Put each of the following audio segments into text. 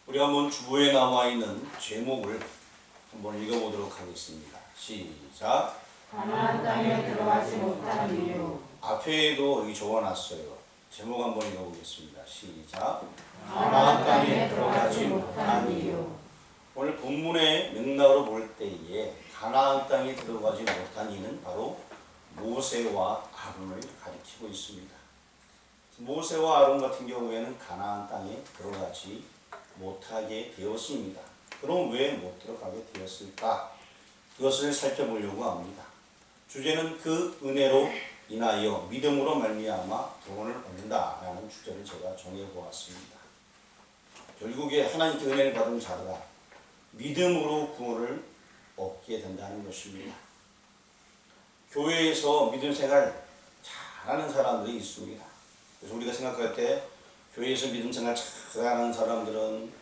우리 한번 주보에 나와 있는 제목을 한번 읽어보도록 하겠습니다. 시작. 가나안 땅에 들어가지 못한 이유. 앞에도 여기 적어놨어요. 제목 한번 읽어보겠습니다. 시작. 가나안 땅에 들어가지 못한 이유. 오늘 본문의 맥락으로 볼 때에 가나안 땅에 들어가지 못한 이는 바로 모세와 아론을 가리키고 있습니다. 모세와 아론 같은 경우에는 가나안 땅에 들어가지 못하게 되었습니다. 그럼 왜 못 들어가게 되었을까? 그것을 살펴보려고 합니다. 주제는 그 은혜로 인하여 믿음으로 말미암아 구원을 얻는다라는 주제를 제가 정해보았습니다. 결국에 하나님께 은혜를 받은 자가 믿음으로 구원을 얻게 된다는 것입니다. 교회에서 믿음 생활 잘하는 사람들이 있습니다. 그래서 우리가 생각할 때 교회에서 믿음 생활 잘하는 사람들은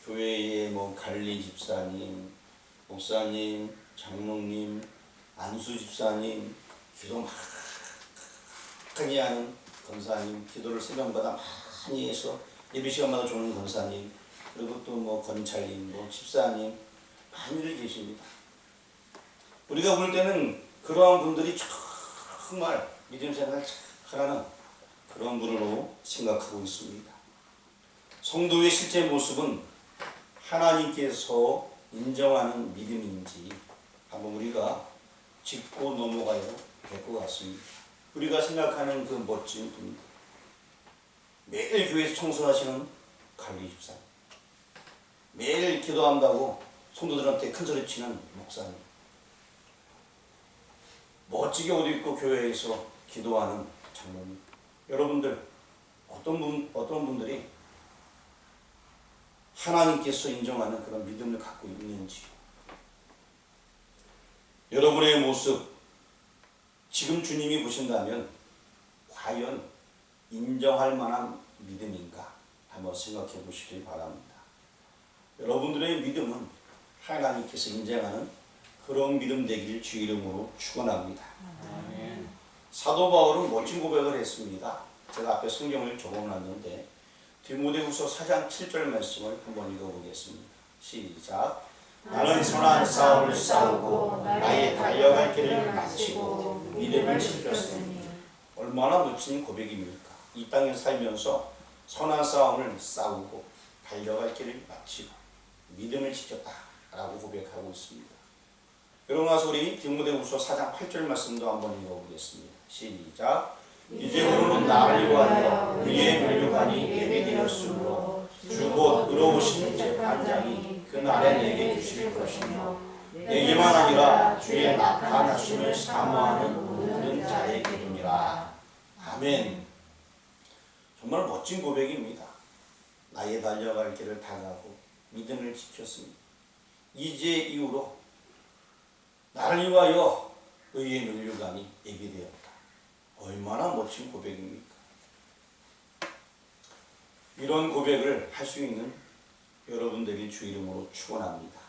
교회의 갈리 집사님, 목사님, 장로님, 안수 집사님, 기도 많이 하는 권사님, 기도를 새벽마다 많이 해서 예배 시간마다 좋은 권사님, 그리고 또 권찰님, 집사님 많이들 계십니다. 우리가 볼 때는 그러한 분들이 정말 믿음 생활 잘하는 그런 분으로 생각하고 있습니다. 성도의 실제 모습은 하나님께서 인정하는 믿음인지 한번 우리가 짚고 넘어가야 될 것 같습니다. 우리가 생각하는 그 멋진 분들, 매일 교회에서 청소하시는 관리 집사님, 매일 기도한다고 성도들한테 큰 소리 치는 목사님, 멋지게 옷 입고 교회에서 기도하는 장로님, 여러분들 어떤 분들이 하나님께서 인정하는 그런 믿음을 갖고 있는지, 여러분의 모습 지금 주님이 보신다면 과연 인정할 만한 믿음인가 한번 생각해 보시길 바랍니다. 여러분들의 믿음은 하나님께서 인정하는 그런 믿음 되기를 주 이름으로 축원합니다. 사도 바울은 멋진 고백을 했습니다. 제가 앞에 성경을 적어놨는데 디모데후서 4장 7절 말씀을 한번 읽어보겠습니다. 시작. 나는 선한 싸움을 싸우고 나의 달려갈 길을 마치고 믿음을 지켰으니. 얼마나 멋진 고백입니까? 이 땅에 살면서 선한 싸움을 싸우고 달려갈 길을 마치고 믿음을 지켰다라고 고백하고 있습니다. 그러고 나서 우리 디모데후서 4장 8절 말씀도 한번 읽어보겠습니다. 시작. 이제부로는 나를 위하여 의의 면류관이 예비되었으므로 주 곧 의로우신 재판장이 그날에 내게 주실 것이며 내게만 아니라 주의 나타나심을 사모하는 모든 자에게니라. 아멘. 정말 멋진 고백입니다. 나의 달려갈 길을 다가고 믿음을 지켰습니다. 이제 이후로 나를 위하여 의의 면류관이 예비되었다. 얼마나 멋진 고백입니까? 이런 고백을 할 수 있는 여러분들이 주 이름으로 축원합니다.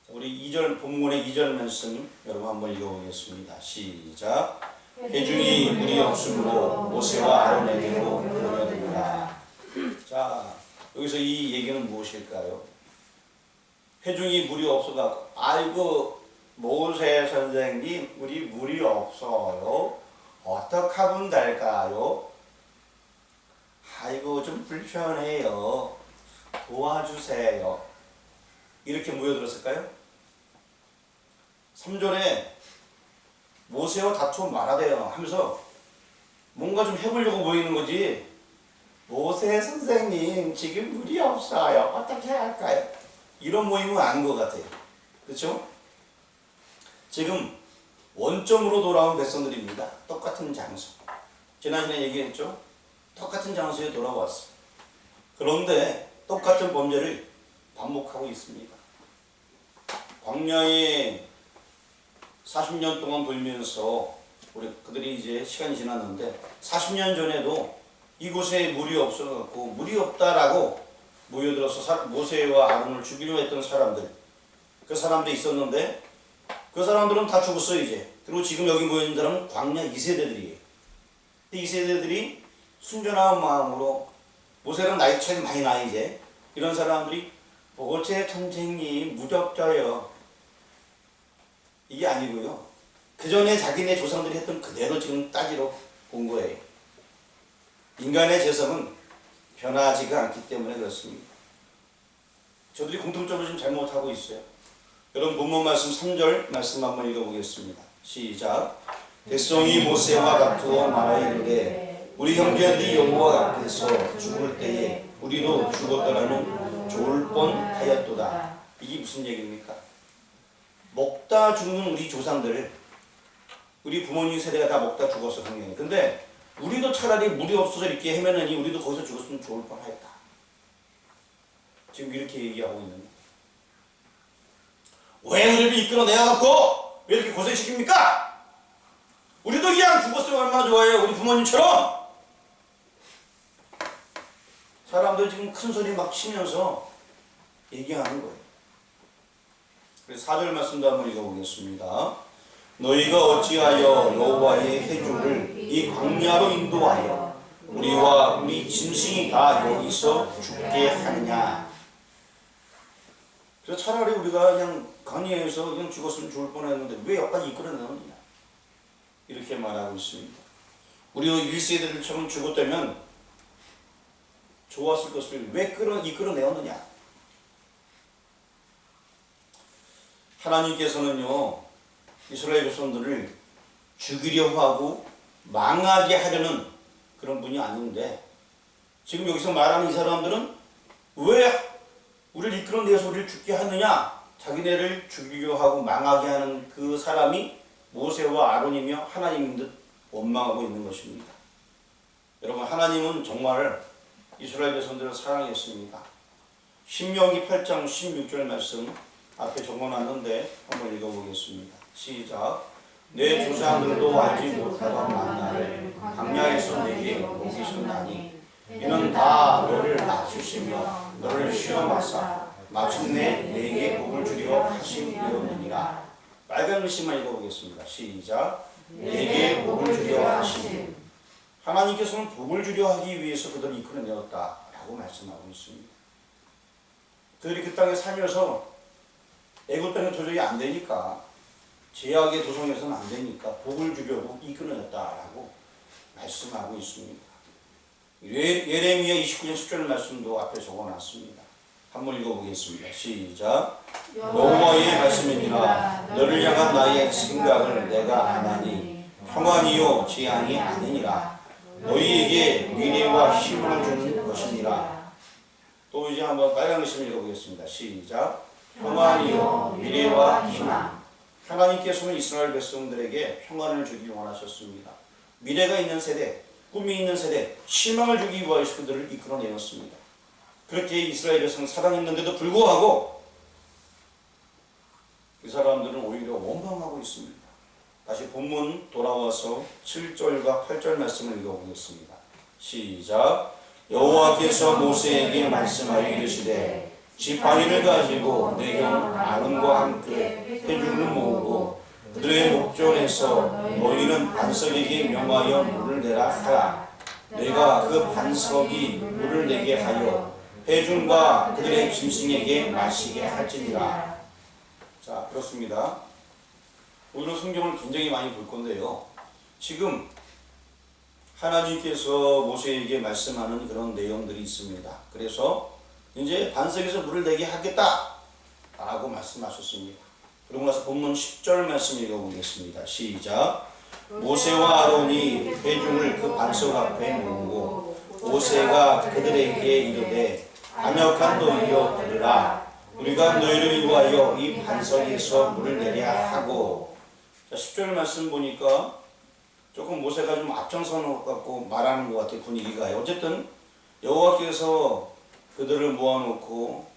우리 2절 본문의 2절 말씀 여러분 한번 읽어보겠습니다. 시작. 회중이 물이 없으므로 모세와 아론에게로 보내니라. 자, 여기서 이 얘기는 무엇일까요? 회중이 물이 없어서 아이고 모세 선생님 우리 물이 없어요. 어떻게 하면 될까요? 아이고 좀 불편해요. 도와주세요. 이렇게 모여들었을까요? 3절에 모세와 다투어 말하대요 하면서 뭔가 좀 해보려고 모이는 거지. 모세 선생님 지금 물이 없어요. 어떻게 할까요? 이런 모임은 아닌 것 같아요. 그렇죠? 지금 원점으로 돌아온 백성들입니다. 똑같은 장소. 지난번에 얘기했죠? 똑같은 장소에 돌아왔어요. 그런데 똑같은 범죄를 반복하고 있습니다. 광야에 40년 동안 돌면서 우리 그들이 이제 시간이 지났는데 40년 전에도 이곳에 물이 없어갖고 물이 없다라고 모여들어서 모세와 아론을 죽이려 했던 사람들, 그 사람들이 있었는데 그 사람들은 다 죽었어요 이제. 그리고 지금 여기 모여있는 사람은 광야 2세대들이에요. 이 세대들이 순전한 마음으로 모세랑 나이 차이 많이 나 이제 이런 사람들이 모세 선생님 무적자예요. 이게 아니고요. 그 전에 자기네 조상들이 했던 그대로 지금 따지러 온 거예요. 인간의 재성은 변하지가 않기 때문에 그렇습니다. 저들이 공통적으로 지금 잘못하고 있어요. 여러분 본문 말씀 3절 말씀 한번 읽어보겠습니다. 시작. 백성이 모세와 다투어 말하이르되 우리 형제들이 여호와 앞에서 죽을 때에 우리도 죽었더라면 좋을 뻔하였도다. 이게 무슨 얘기입니까? 먹다 죽는 우리 조상들, 우리 부모님 세대가 다 먹다 죽었어 당연히. 근데 우리도 차라리 물이 없어서 이렇게 헤매느니 우리도 거기서 죽었으면 좋을 뻔하였다. 지금 이렇게 얘기하고 있는 거예요. 왜 우리를 이끌어내갖고 왜 이렇게 고생시킵니까? 우리도 그냥 죽었으면 얼마나 좋아요. 우리 부모님처럼. 사람들 지금 큰 소리 막 치면서 얘기하는 거예요. 그래서 4절 말씀도 한번 읽어보겠습니다. 너희가 어찌하여 여호와의 회중을 이 광야로 인도하여 우리와 우리 짐승이 다 여기서 죽게 하느냐. 그래서 차라리 우리가 그냥 광야에서 그냥 죽었으면 좋을 뻔했는데 왜 여기까지 이끌어내느냐. 이렇게 말하고 있습니다. 우리가 1세대들처럼 죽었다면 좋았을 것을 왜 이끌어내었느냐. 하나님께서는요, 이스라엘 백성들을 죽이려 하고 망하게 하려는 그런 분이 아닌데, 지금 여기서 말하는 이 사람들은 왜 우리를 이끌어내서 우리를 죽게 하느냐? 자기네를 죽이려 하고 망하게 하는 그 사람이 모세와 아론이며 하나님인 듯 원망하고 있는 것입니다. 여러분, 하나님은 정말 이스라엘 백성들을 사랑했습니다. 신명기 8장 16절 말씀 앞에 적어놨는데 한번 읽어보겠습니다. 시작. 내 조상들도 알지 못하던 만나를 광야에서 내게 먹이셨나니 이는 다 너를 낮추시며 너를 시험하사 마침내 내게 복을 주려 하심이었느니라. 빨간 글씨만 읽어보겠습니다. 시작. 내게 복을 주려 하심. 하나님께서는 복을 주려 하기 위해서 그들을 이끌어내었다라고 말씀하고 있습니다. 그들이 그 땅에 살면서 애굽 땅에 도저히 안 되니까, 제약의 도성에서는 안 되니까 복을 주려고 이끌어냈다라고 말씀하고 있습니다. 예레미야 29장 10절 말씀도 앞에 적어놨습니다. 한번 읽어보겠습니다. 시작. 여호와의 말씀이니라 너를 향한 나의 생각을 내가 아나니 평안이요 재앙이 아니니라. 너희에게 미래와 희망을 주는 것이니라. 또 이제 한번 빨간 글씨를 읽어보겠습니다. 시작. 평안이요 미래와 희망. 하나님께서는 이스라엘 백성들에게 평안을 주기 원하셨습니다. 미래가 있는 세대, 꿈이 있는 세대, 희망을 주기 위해서 그들을 이끌어내었습니다. 그렇게 이스라엘 백성은 사랑했는데도 불구하고 이 사람들은 오히려 원망하고 있습니다. 다시 본문 돌아와서 7절과 8절 말씀을 읽어보겠습니다. 시작. 여호와께서 모세에게 말씀하여 이르시되 지팡이를 가지고 내 형 아론과 함께 회중을 모으고 그들의 목전에서 너희는 반석에게 명하여 물을 내라 하라. 내가 그 반석이 물을 내게 하여 회중과 그들의 짐승에게 마시게 할지니라. 자, 그렇습니다. 오늘 성경을 굉장히 많이 볼 건데요. 지금 하나님께서 모세에게 말씀하는 그런 내용들이 있습니다. 그래서 이제 반석에서 물을 내게 하겠다 라고 말씀하셨습니다. 그러고 나서 본문 10절 말씀 읽어보겠습니다. 시작. 모세와 아론이 회중을 그 반석 앞에 모으고 모세가 그들에게 이르되 안역한 너희여 들으라. 우리가 너희를 위하여 이 반석에서 물을 내려 하고. 자, 10절 말씀 보니까 조금 모세가 좀 앞장서는 것 같고 말하는 것 같아요. 분위기가. 어쨌든 여호와께서 그들을 모아놓고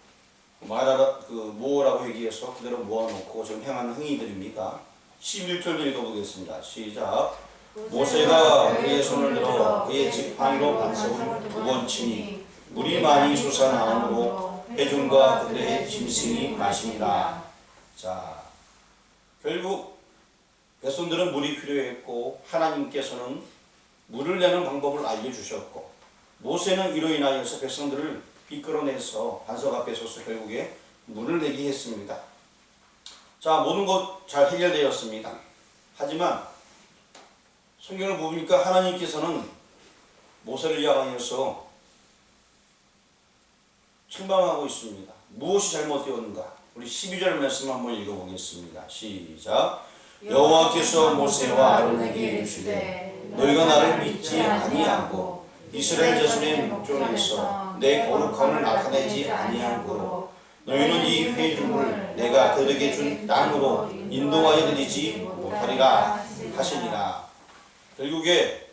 모으라고 얘기해서 그대로 모아놓고 지금 행하는 행위들입니다. 11절 읽어보겠습니다. 시작. 모세가 그의 손을 들어 그의 지팡이로 반석을 2번 치니 물이 많이 솟아나오므로 회중과 그들의 짐승이 마시니라. 자, 결국 백성들은 물이 필요했고 하나님께서는 물을 내는 방법을 알려주셨고 모세는 이로 인하여서 백성들을 이끌어내서 반석 앞에 서서 결국에 물을 내게 했습니다. 자, 모든 것 잘 해결되었습니다. 하지만 성경을 보니까 하나님께서는 모세를 향하여서 책망하고 있습니다. 무엇이 잘못되었는가? 우리 12절 말씀 한번 읽어보겠습니다. 시작. 여호와께서 모세와 아론에게 이르시되 너희가 나를 믿지 아니하고 이스라엘 자손의 목전에서 내 거룩함을 나타내지 아니한 고로 너희는 이 회중을 내가 그들에게 준 땅으로 인도하여 드리지 못하리라 하시니라. 결국에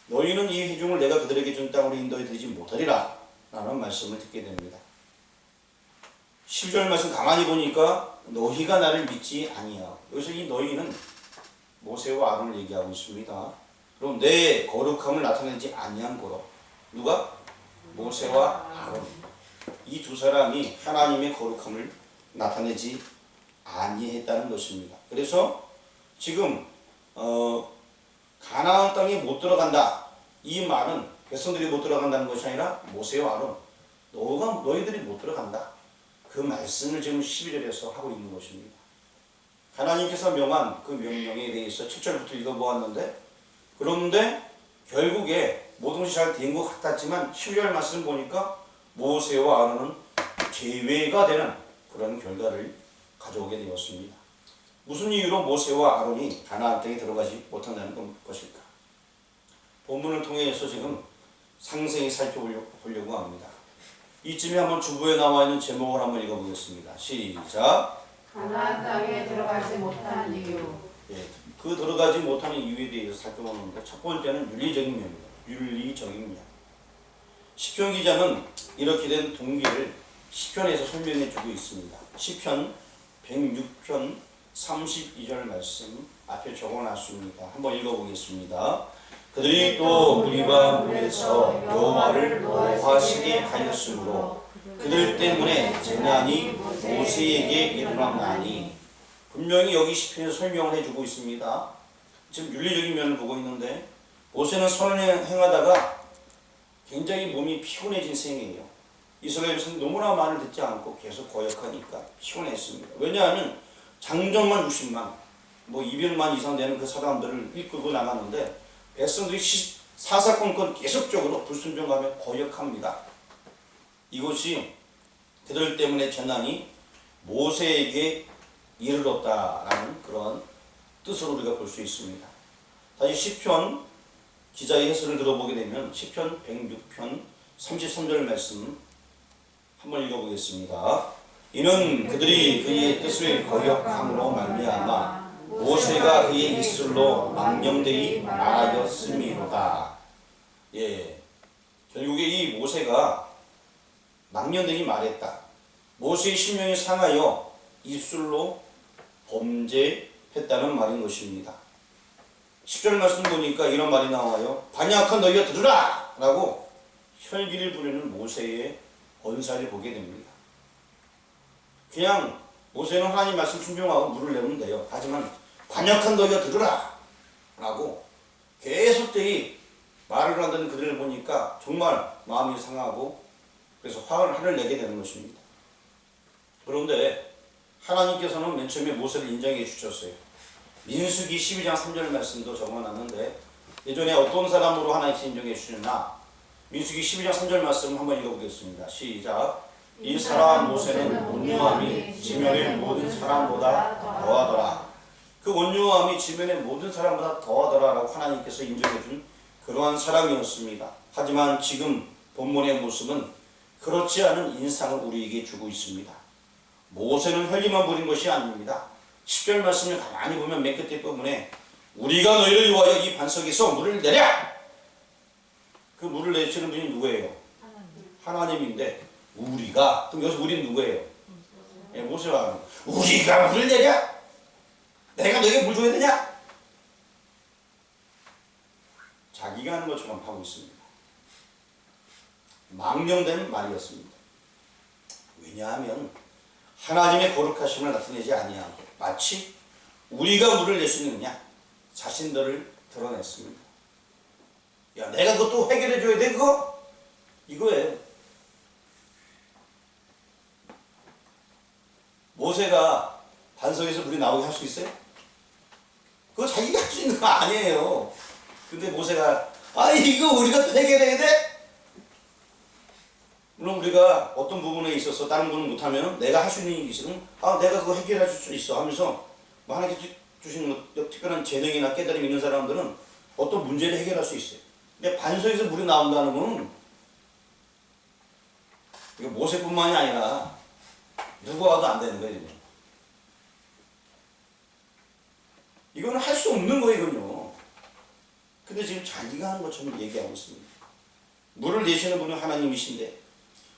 너희는 이 회중을 내가 그들에게 준 땅으로 인도하여 드리지 못하리라 라는 말씀을 듣게 됩니다. 10절 말씀 가만히 보니까 너희가 나를 믿지 아니하고, 여기서 이 너희는 모세와 아론을 얘기하고 있습니다. 그럼 내 거룩함을 나타내지 아니한 거로 누가? 모세와 아론. 이 두 사람이 하나님의 거룩함을 나타내지 아니했다는 것입니다. 그래서 지금 가나안 땅에 못 들어간다. 이 말은 백성들이 못 들어간다는 것이 아니라 모세와 아론, 너희들이 못 들어간다. 그 말씀을 지금 12절에서 하고 있는 것입니다. 하나님께서 명한 그 명령에 대해서 7절부터 읽어보았는데, 그런데 결국에 모든 것이 잘 된 것 같았지만 12절 말씀 보니까 모세와 아론은 제외가 되는 그런 결과를 가져오게 되었습니다. 무슨 이유로 모세와 아론이 가나안 땅에 들어가지 못한다는 것일까? 본문을 통해서 지금 상세히 살펴보려고 합니다. 이쯤에 한번 주부에 나와 있는 제목을 한번 읽어보겠습니다. 시작. 가나안 땅에 들어가지 못한 이유. 예, 그 들어가지 못하는 이유에 대해서 살펴보는데, 첫 번째는 윤리적인 면입니다. 윤리적인 면. 시편 기자는 이렇게 된 동기를 시편에서 설명해 주고 있습니다. 시편 106편 32절 말씀 앞에 적어놨습니다. 한번 읽어보겠습니다. 그들이 또 무리와 물에서 여호와를 노하시게 하였으므로 그들 때문에 재난이 모세에게 일어나니. 분명히 여기 시편에서 설명을 해주고 있습니다. 지금 윤리적인 면을 보고 있는데, 모세는 선을 행하다가 굉장히 몸이 피곤해진 셈이에요. 이스라엘 백성이 너무나 말을 듣지 않고 계속 거역하니까 피곤했습니다. 왜냐하면 장정만 60만, 200만 이상 되는 그 사람들을 이끌고 나가는데 백성들이 사사건건 계속적으로 불순종하며 거역합니다. 이것이 그들 때문에 재난이 모세에게 이르렀다라는 그런 뜻으로 우리가 볼 수 있습니다. 다시 시편 기자의 해설을 들어보게 되면 시편 106편 33절 말씀 한번 읽어보겠습니다. 이는 그들이 그의 뜻을 거역함으로 말미암아 모세가 그의 입술로 망령되이 말하였음이로다. 예, 결국에 이 모세가 망령되이 말했다. 모세의 심령이 상하여 입술로 범죄했다는 말인 것입니다. 10절 말씀 보니까 이런 말이 나와요. 반역한 너희가 들으라! 라고 혈기를 부리는 모세의 언사를 보게 됩니다. 그냥 모세는 하나님 말씀 순종하고 물을 내면 돼요. 하지만 반역한 너희가 들으라! 라고 계속되이 말을 한다는 그들을 보니까 정말 마음이 상하고 그래서 화를 내게 되는 것입니다. 그런데 하나님께서는 맨 처음에 모세를 인정해 주셨어요. 민수기 12장 3절 말씀도 적어놨는데, 예전에 어떤 사람으로 하나님께서 인정해 주셨나? 민수기 12장 3절 말씀 한번 읽어보겠습니다. 시작. 이 사람 모세는 온유함이 지면의 모든 사람보다 더하더라. 그 온유함이 지면의 모든 사람보다 더하더라라고 하나님께서 인정해 준 그러한 사람이었습니다. 하지만 지금 본문의 모습은 그렇지 않은 인상을 우리에게 주고 있습니다. 모세는 혈기만 부린 것이 아닙니다. 10절 말씀을 가만히 보면 맨 끝에 부분에 우리가 너희를 위하여 이 반석에서 물을 내랴! 그 물을 내시는 분이 누구예요? 하나님인데 우리가, 그럼 여기서 우리는 누구예요? 예, 모세와 우리가 물을 내랴? 내가 너에게 물 줘야 되냐? 자기가 하는 것처럼 하고 있습니다. 망령된 말이었습니다. 왜냐하면 하나님의 거룩하심을 나타내지 아니하고 마치 우리가 물을 낼 수 있느냐 자신들을 드러냈습니다. 야, 내가 그것도 해결해 줘야 돼 그거? 이거예요. 모세가 반석에서 물이 나오게 할 수 있어요? 그거 자기가 할 수 있는 거 아니에요. 근데 모세가 이거 우리가 또 해결해야 돼? 물론 우리가 어떤 부분에 있어서 다른 부분을 못하면 내가 할 수 있는 일이 있으면 내가 그거 해결해 줄 수 있어 하면서 뭐 하나님께 주시는 특별한 재능이나 깨달음이 있는 사람들은 어떤 문제를 해결할 수 있어요. 근데 반석에서 물이 나온다는 건 이거 모세뿐만이 아니라 누가 와도 안 되는 거예요. 이거는 할 수 없는 거예요, 이건요. 근데 지금 자기가 하는 것처럼 얘기하고 있습니다. 물을 내시는 분은 하나님이신데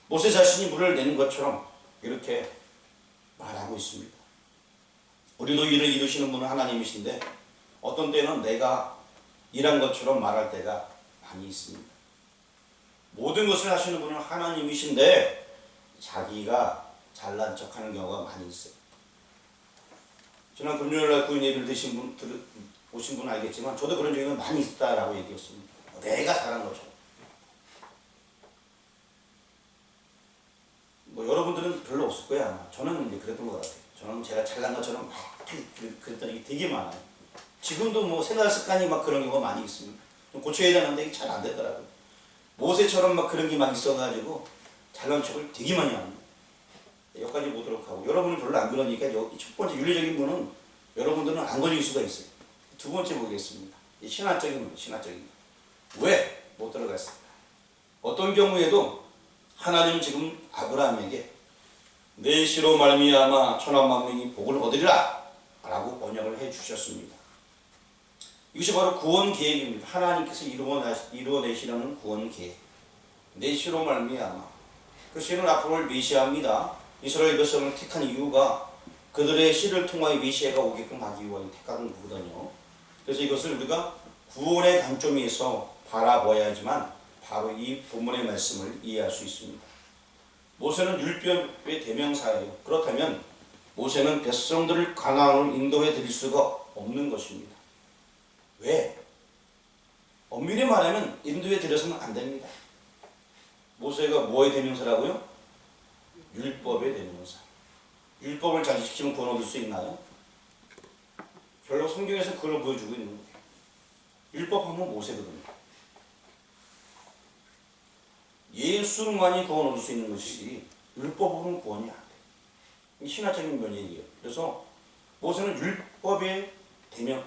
모세 자신이 물을 내는 것처럼 이렇게 말하고 있습니다. 우리도 일을 이루시는 분은 하나님이신데 어떤 때는 내가 일한 것처럼 말할 때가 많이 있습니다. 모든 것을 하시는 분은 하나님이신데 자기가 잘난 척하는 경우가 많이 있어요. 지난 금요일날 구인 예배를 오신 분은 알겠지만 저도 그런 적이 많이 있다라고 얘기했습니다. 내가 잘한 것처럼. 뭐 여러분들은 별로 없을 거야 아마. 저는 이제 그랬던 것 같아요. 저는 제가 잘난 것처럼 막 그랬던 게 되게 많아요. 지금도 뭐 생활 습관이 막 그런 경우가 많이 있습니다. 좀 고쳐야 되는데 잘 안 되더라고요. 모세처럼 막 그런 게 막 있어가지고 잘난 척을 되게 많이 합니다. 여기까지 보도록 하고 여러분은 별로 안 그러니까 첫 번째 윤리적인 분은 여러분들은 안 걸릴 수가 있어요. 두 번째 보겠습니다. 신화적인 분, 신화적인 분. 왜 못 들어갔을까? 어떤 경우에도 하나님은 지금 아브라함에게 내 시로 말미암아 천하 만민이 복을 얻으리라 라고 번역을 해 주셨습니다. 이것이 바로 구원 계획입니다. 하나님께서 이루어내시려는 구원 계획. 내 시로 말미암아. 그 시는 앞으로 올 메시아입니다. 이스라엘 백성을 택한 이유가 그들의 씨를 통하여 메시아가 오게끔 하기 위하여 택한 거거든요. 그래서 이것을 우리가 구원의 관점에서 바라봐야지만 바로 이 본문의 말씀을 이해할 수 있습니다. 모세는 율법의 대명사예요. 그렇다면 모세는 백성들을 가나안으로 인도해 드릴 수가 없는 것입니다. 왜? 엄밀히 말하면 인도해 드려서는 안 됩니다. 모세가 뭐의 대명사라고요? 율법의 대명사. 율법을 잘 지키면 구원 얻을 수 있나요? 결국 성경에서 그걸 보여주고 있는 거예요. 율법하면 모세거든요. 예수만이 구원 얻을 수 있는 것이지 율법으로는 구원이 안 돼요. 신화적인 면이에요. 그래서 모세는 율법의 대명,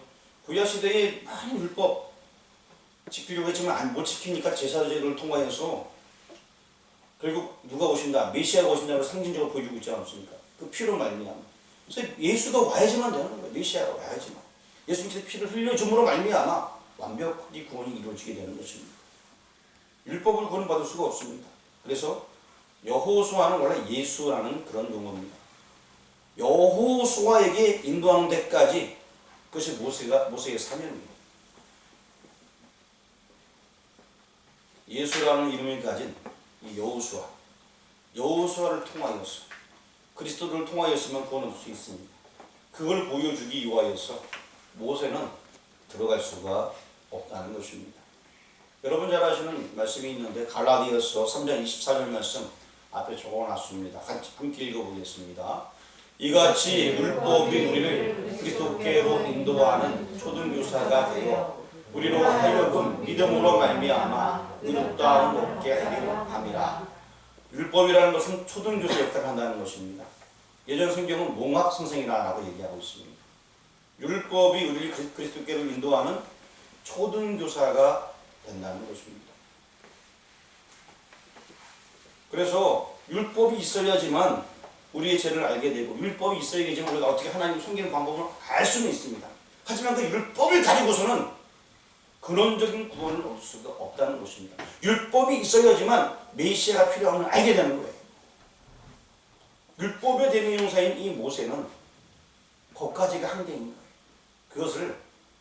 구약시대에 많은 율법 지키려고 했지만 못 지키니까 제사제를 통하여서 결국 누가 오신다, 메시아가 오신다고 상징적으로 보여주고 있지 않습니까? 그 피로 말미암아. 그래서 예수가 와야지만 되는 거예요. 메시아가 와야지만. 예수님께서 피를 흘려줌으로 말미암아 완벽하게 구원이 이루어지게 되는 것입니다. 율법을 구원받을 수가 없습니다. 그래서 여호수아는 원래 예수라는 그런 용어입니다. 여호수아에게 인도하는 데까지 그것이 모세의 사명입니다. 예수라는 이름을 가진 이 여호수아를 통하여서 그리스도를 통하여서만 구원 얻을 수 있습니다. 그걸 보여주기 위하여서 모세는 들어갈 수가 없다는 것입니다. 여러분 잘 아시는 말씀이 있는데 갈라디아서 3장 24절 말씀 앞에 적어놨습니다. 함께 읽어보겠습니다. 이같이 율법이 우리를 그리스도께로 인도하는 초등교사가 되어 우리로 하여금 믿음으로 말미암아 의롭다함을 얻게 하려 함이라. 율법이라는 것은 초등교사 역할을 한다는 것입니다. 예전 성경은 몽학 선생이라고 얘기하고 있습니다. 율법이 우리를 그리스도께로 인도하는 초등교사가 된다는 것입니다. 그래서 율법이 있어야지만 우리의 죄를 알게 되고 율법이 있어야지만 우리가 어떻게 하나님을 섬기는 방법을 알 수는 있습니다. 하지만 그 율법을 가지고서는 근원적인 구원을 얻을 수가 없다는 것입니다. 율법이 있어야지만 메시아가 필요함을 알게 되는 거예요. 율법의 대명사인 이 모세는 법까지가 한계인 거예요. 그것을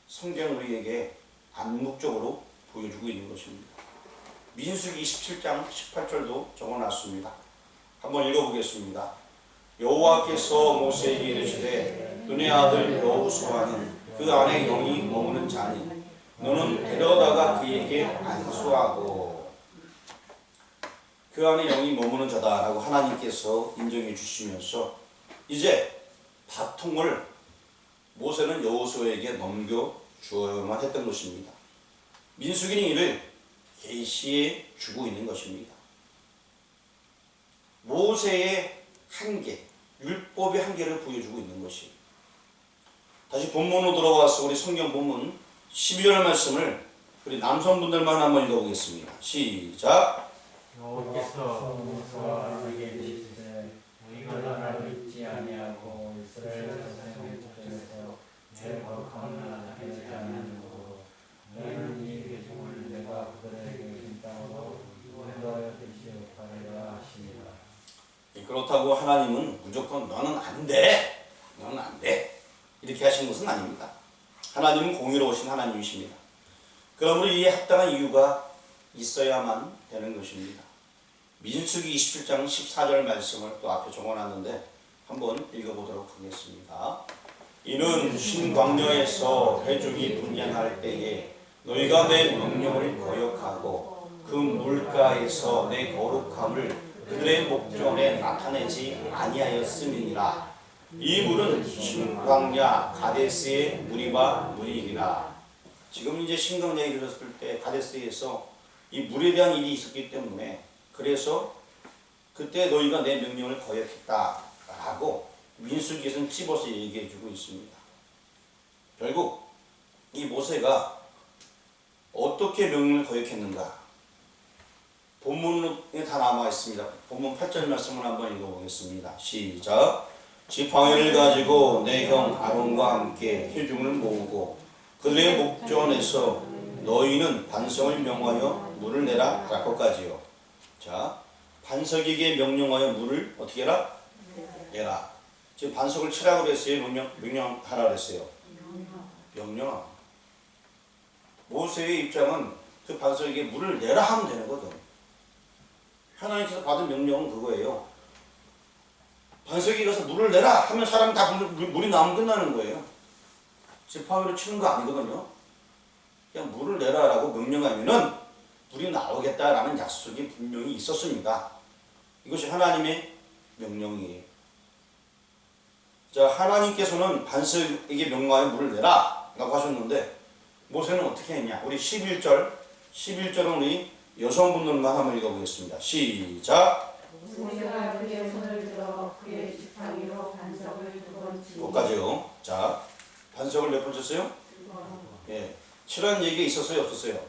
성경은 우리에게 암묵적으로 보여주고 있는 것입니다. 민수기 27장 18절도 적어놨습니다. 한번 읽어보겠습니다. 여호와께서 모세에게 이르시되 눈의 아들 여호수아는 그 안에 영이 머무는 자니 너는 데려다가 그에게 안수하고. 그 안에 영이 머무는 자다라고 하나님께서 인정해 주시면서 이제 바통을 모세는 여호수아에게 넘겨주어야만 했던 것입니다. 민수기는 이를 계시해 주고 있는 것입니다. 모세의 한계, 율법의 한계를 보여주고 있는 것이. 다시 본문으로 돌아와서 우리 성경 본문 12절 말씀을 우리 남성분들만 한번 읽어보겠습니다. 시작. 여호와께서 모세와 아론에게 이르시되 너희가 나를 잊지 아니하고 이스라엘 자손의 족속에서 내 거룩함을 하지 아니하므로 너희는 이 회중을 내가 그들에게 준 땅으로 인도하여 주시옵소서 하시니라. 그렇다고 하나님은 무조건 너는 안 돼, 너는 안 돼 이렇게 하신 것은 아닙니다. 하나님은 공의로우신 하나님이십니다. 그러므로 이에 합당한 이유가 있어야만 되는 것입니다. 민수기 27장 14절 말씀을 또 앞에 적어놨는데 한번 읽어보도록 하겠습니다. 이는 신광야에서 회중이 분양할 때에 너희가 내 명령을 거역하고 그 물가에서 내 거룩함을 그들의 목전에 나타내지 아니하였음이니라. 이 물은 신광야 가데스의 물이와 물이니라. 지금 이제 신광야에 이르렀을 때 가데스에서 이 물에 대한 일이 있었기 때문에 그래서 그때 너희가 내 명령을 거역했다라고 민수기에서는 찝어서 얘기해 주고 있습니다. 결국 이 모세가 어떻게 명령을 거역했는가? 본문에 다 남아 있습니다. 본문 8절 말씀을 한번 읽어보겠습니다. 시작. 지팡이를 가지고 내 형 아론과 함께 회중을 모으고 그들의 목전에서 너희는 반석을 명하여 물을 내라 할 것까지요. 자, 반석에게 명령하여 물을 어떻게 해라? 내라. 지금 반석을 치라고 그랬어요? 명령하라 그랬어요? 명령. 모세의 입장은 그 반석에게 물을 내라 하면 되는 거죠. 하나님께서 받은 명령은 그거예요. 반석에 가서 물을 내라 하면 사람이 다 물이 나오면 끝나는 거예요. 지팡이로 치는 거 아니거든요. 그냥 물을 내라라고 명령하면은 물이 나오겠다라는 약속이 분명히 있었습니다. 이것이 하나님의 명령이에요. 자, 하나님께서는 반석에게 명령하여 물을 내라 라고 하셨는데 모세는 어떻게 했냐? 우리 11절은 우리 여성분들만 한번 읽어보겠습니다. 시작. 모세가 그의 손을 들어 그의 지팡이로 반석을 두 번 치고 거기까지요. 자, 반석을 몇 번 쳤어요? 예, 치라는 얘기가 있었어요? 없었어요?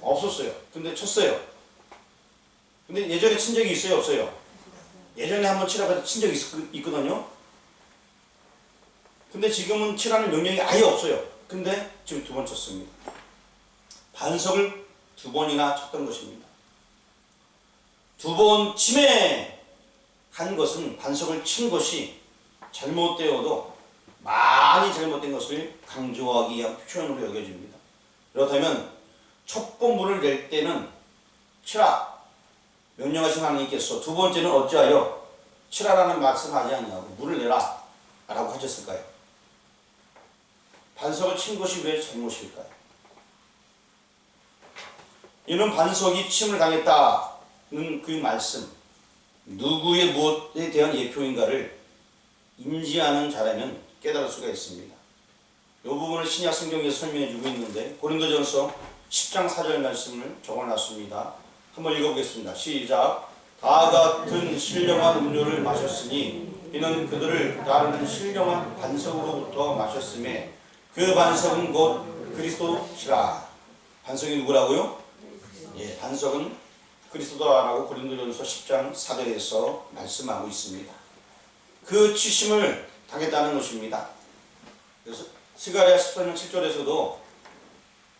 없었어요. 근데 쳤어요. 근데 예전에 친 적이 있어요? 없어요? 예전에 한번 치라고 해서 친 적이 있거든요. 근데 지금은 치라는 명령이 아예 없어요. 근데 지금 두 번 쳤습니다. 반석을 두 번이나 쳤던 것입니다. 두 번 침해 한 것은 반석을 친 것이 잘못되어도 많이 잘못된 것을 강조하기 위한 표현으로 여겨집니다. 그렇다면 첫 번 물을 낼 때는 치라 명령하신 하나님께서 두 번째는 어찌하여 치라라는 말씀하지 아니하고 물을 내라 라고 하셨을까요? 반석을 친 것이 왜 잘못일까요? 이는 반석이 침을 당했다는 그 말씀, 누구의 무엇에 대한 예표인가를 인지하는 자라면 깨달을 수가 있습니다. 이 부분을 신약 성경에서 설명해 주고 있는데 고린도전서 10장 4절 말씀을 적어놨습니다. 한번 읽어보겠습니다. 시작. 다 같은 신령한 음료를 마셨으니 이는 그들을 따르는 신령한 반석으로부터 마셨음에 그 반석은 곧 그리스도시라. 반석이 누구라고요? 예, 반석은 그리스도라고 고린도전서 10장 4절에서 말씀하고 있습니다. 그 치심을 당했다는 것입니다. 그래서 스가랴 14장 7절에서도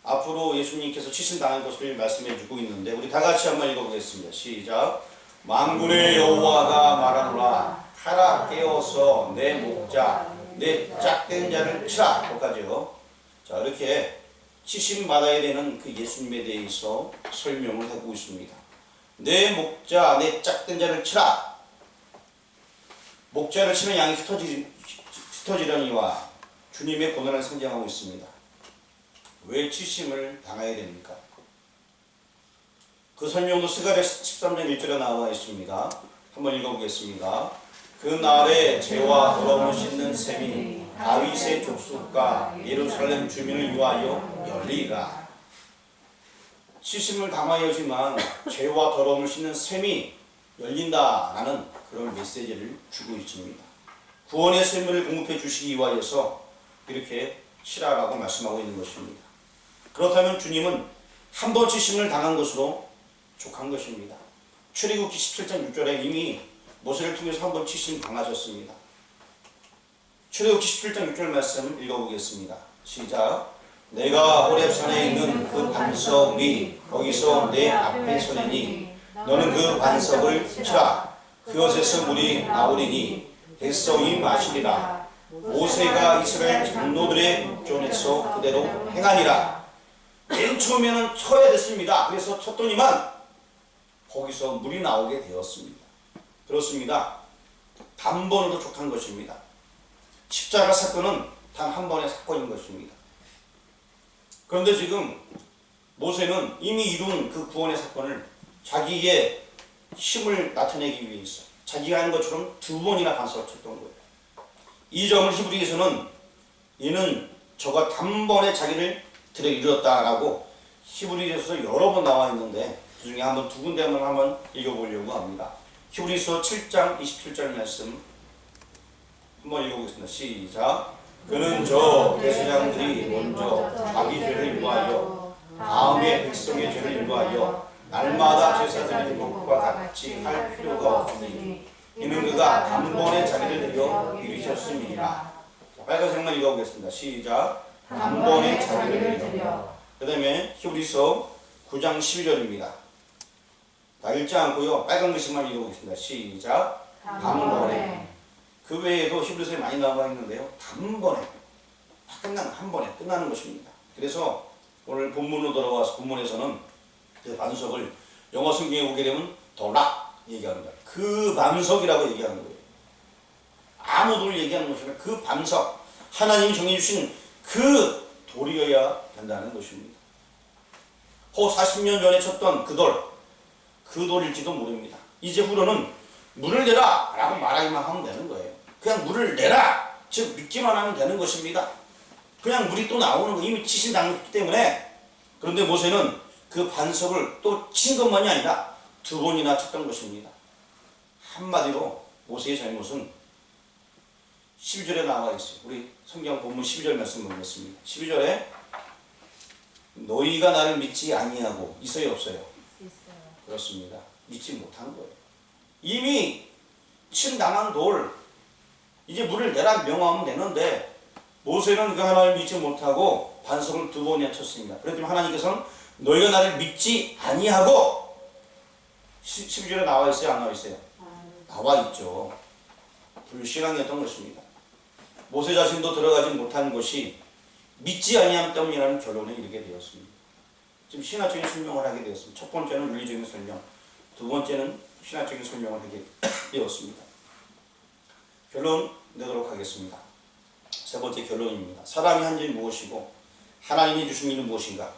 앞으로 예수님께서 치심 당할 것을 말씀해 주고 있는데 우리 다 같이 한번 읽어보겠습니다. 시작. 만군의 여호와가 말하노라 하라 깨어서 내 목자 내 짝된 자를 치라. 거기까지요. 자, 이렇게 치심 받아야 되는 그 예수님에 대해서 설명을 하고 있습니다. 내 목자 내 짝된 자를 치라. 목자를 치면 양이 흩어지려니와 주님의 고난을 상징하고 있습니다. 왜 치심을 당해야 됩니까? 그 설명도 스가랴 13장 1절에 나와 있습니다. 한번 읽어보겠습니다. 그 날에 죄와 더러움을 씻는 셈이 다윗의 족속과 예루살렘 주민을 위하여 열리라. 시심을 당하여지만 죄와 더러움을 씻는 셈이 열린다라는 그런 메시지를 주고 있습니다. 구원의 셈을 공급해 주시기 위하여서 이렇게 치라라고 말씀하고 있는 것입니다. 그렇다면 주님은 한 번 시심을 당한 것으로 족한 것입니다. 출애굽기 17장 6절에 이미 모세를 통해서 한 번 시심 당하셨습니다. 출애굽기 17장 6절 말씀 읽어보겠습니다. 시작. 내가 호렙산에 있는 그 반석 위 거기서 내 앞에 서리니 너는 그 반석을 치라. 그것에서 물이 나오리니 백성이 마시리라. 모세가 이스라엘 장로들의 목전에서 그대로 행하니라. 맨 처음에는 쳐야 됐습니다. 그래서 쳤더니만 거기서 물이 나오게 되었습니다. 그렇습니다. 단번으로 족한 것입니다. 십자가 사건은 단 한 번의 사건인 것입니다. 그런데 지금 모세는 이미 이룬 그 구원의 사건을 자기의 힘을 나타내기 위해서 자기가 하는 것처럼 두 번이나 반석을 쳤던 거예요. 이 점을 히브리에서는 이는 저가 단번에 자기를 들어 이뤘다라고 히브리에서 여러 번 나와 있는데 그 중에 한번 두 군데만 한번 읽어보려고 합니다. 히브리서 7장 27절 말씀 한번 읽어보겠습니다. 시작. 그는 저 대제사장들이 먼저 자기 죄를 위하여 다음에 백성의 죄를 위하여 날마다 제사 드리는 것과 같이 할 필요가 없으니 이는 그가 단번에 자기를 드려 이루셨음이니라. 빨간색만 읽어보겠습니다. 시작. 단번에 자기를 드려. 그 다음에 히브리서 9장 12절입니다. 다 읽지 않고요. 빨간 글씨만 읽어보겠습니다. 시작. 단번에. 그 외에도 히브리서에 많이 나와 있는데요. 단번에. 한 번에 끝나는 것입니다. 그래서 오늘 본문으로 돌아와서 본문에서는 그 반석을 영어 성경에 보게 되면 더락 얘기합니다. 그 반석이라고 얘기하는 거예요. 아무도를 얘기하는 것이 아니라 그 반석, 하나님이 정해주신 그 돌이어야 된다는 것입니다. 혹 40년 전에 쳤던 그 돌일지도 모릅니다. 이제 후로는 물을 내라 라고 말하기만 하면 되는 거예요. 그냥 물을 내라, 즉 믿기만 하면 되는 것입니다. 그냥 물이 또 나오는 거 이미 치신 당했기 때문에. 그런데 모세는 그 반석을 또 친 것만이 아니라 두 번이나 쳤던 것입니다. 한마디로 모세의 잘못은 12절에 나와 있어요. 우리 성경 본문 12절 말씀 보겠습니다. 12절에 너희가 나를 믿지 아니하고 있어요 없어요? 그렇습니다. 믿지 못한 거예요. 이미 친 당한 돌 이제 물을 내라 명하면 되는데 모세는 그 하나님을 믿지 못하고 반석을 두 번이나 쳤습니다. 그랬더니 하나님께서는 너희가 나를 믿지 아니하고 12절에 나와 있어요? 안 나와 있어요? 나와 있죠. 불신앙이었던 것입니다. 모세 자신도 들어가지 못한 것이 믿지 아니함 때문이라는 결론에 이르게 되었습니다. 지금 신화적인 설명을 하게 되었습니다. 첫 번째는 윤리적인 설명, 두 번째는 신화적인 설명을 하게 되었습니다. 결론 내도록 하겠습니다. 세 번째 결론입니다. 사람이 한 일이 무엇이고 하나님이 주신 일은 무엇인가?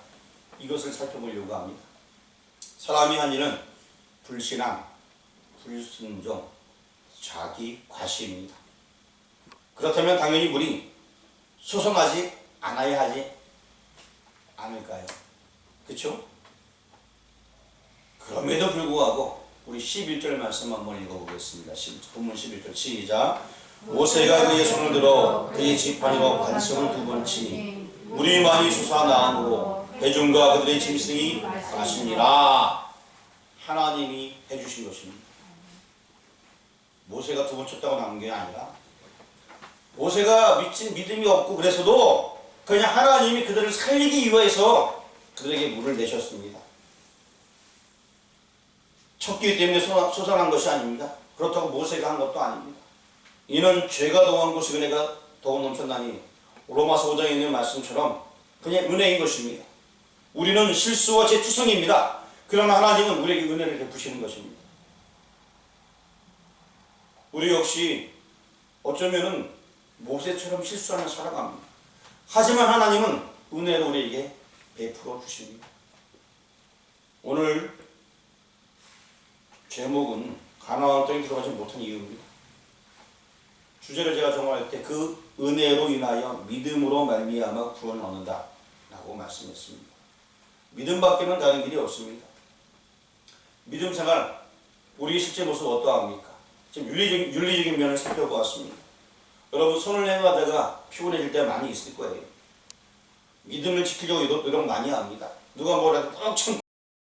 이것을 살펴보려고 합니다. 사람이 한 일은 불신앙, 불순종, 자기 과시입니다. 그렇다면 당연히 우리 소송하지 않아야 하지 않을까요? 그렇죠? 그럼에도 불구하고 우리 11절 말씀 한번 읽어보겠습니다. 본문 11절 시작. 모세가 그의 손을 들어 그의 지팡이와 반석을 두 번 치니 물이 많이 솟아나므로 대중과 그들의 짐승이 마시니라. 하나님이 해주신 것입니다. 모세가 두 번 쳤다고 나온 게 아니라 모세가 믿음이 없고 그래서도 그냥 하나님이 그들을 살리기 위해서 그들에게 물을 내셨습니다. 쳤기 때문에 솟아난 것이 아닙니다. 그렇다고 모세가 한 것도 아닙니다. 이는 죄가 더한 곳에 은혜가 더욱 넘쳤나니 로마서 5장에 있는 말씀처럼 그냥 은혜인 것입니다. 우리는 실수와 재투성입니다. 그러나 하나님은 우리에게 은혜를 베푸시는 것입니다. 우리 역시 어쩌면은 모세처럼 실수하며 살아갑니다. 하지만 하나님은 은혜를 우리에게 베풀어 주십니다. 오늘 제목은 가나안 땅에 들어가지 못한 이유입니다. 주제를 제가 정할 때 그 은혜로 인하여 믿음으로 말미암아 구원을 얻는다 라고 말씀했습니다. 믿음밖에는 다른 길이 없습니다. 믿음 생활, 우리의 실제 모습 어떠합니까? 지금 윤리적인 면을 살펴보았습니다. 여러분 손을 내밀다가 피곤해질 때 많이 있을 거예요. 믿음을 지키려고 노력 많이 합니다. 누가 뭐라도 꼭 참고